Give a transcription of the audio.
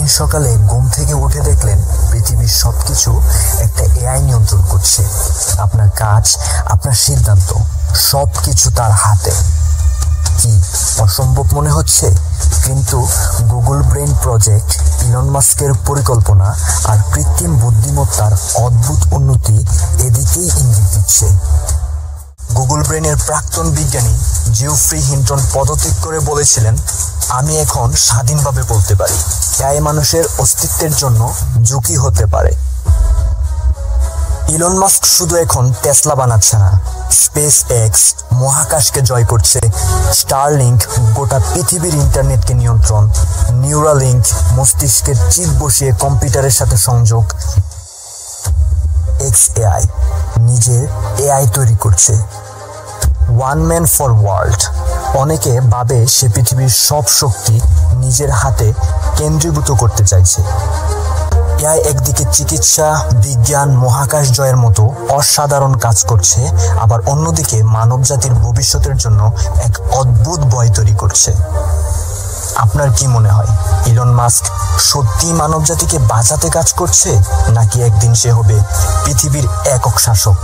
একদিন সকালে ঘুম থেকে উঠে দেখলেন পৃথিবীর সবকিছু একটা এআই নিয়ন্ত্রণ করছে। আপনার কাজ, আপনার সিদ্ধান্ত, সবকিছু তার হাতে। কি অসম্ভব মনে হচ্ছে? কিন্তু গুগল ব্রেন প্রজেক্ট, ইলন মাস্কের পরিকল্পনা আর কৃত্রিম বুদ্ধিমত্তার অদ্ভুত উন্নতি এদিকেই ইঙ্গিত দিচ্ছে। গুগল ব্রেনের প্রাক্তন বিজ্ঞানী জিওফ্রি হিন্টন পদত্যাগ করে বলেছিলেন, আমি এখন স্বাধীনভাবে বলতে পারি, এআই মানুষের অস্তিত্বের জন্য ঝুঁকি হতে পারে। ইলন মাস্ক শুধু এখন টেসলা বানাচ্ছে না, স্পেস এক্স মহাকাশকে জয় করছে, স্টারলিংক গোটা পৃথিবীর ইন্টারনেটকে নিয়ন্ত্রণ, নিউরালিংক মস্তিষ্কের চিপ বসিয়ে কম্পিউটারের সাথে সংযোগ, এক্স এআই নিজের এআই তৈরি করছে। One man for world. অনেকে ভাবে সে পৃথিবীর সব শক্তি নিজের হাতে কেন্দ্রীভূত করতে চাইছে। এআই একদিকে চিকিৎসা, বিজ্ঞান, মহাকাশ জয়ের মতো অসাধারণ কাজ করছে, আবার অন্যদিকে মানবজাতির ভবিষ্যতের জন্য এক অদ্ভুত ভয় তৈরি করছে। আপনার কি মনে হয়, ইলন মাস্ক সত্যি মানবজাতিকে বাঁচাতে কাজ করছে, নাকি একদিন সে হবে পৃথিবীর একক শাসক?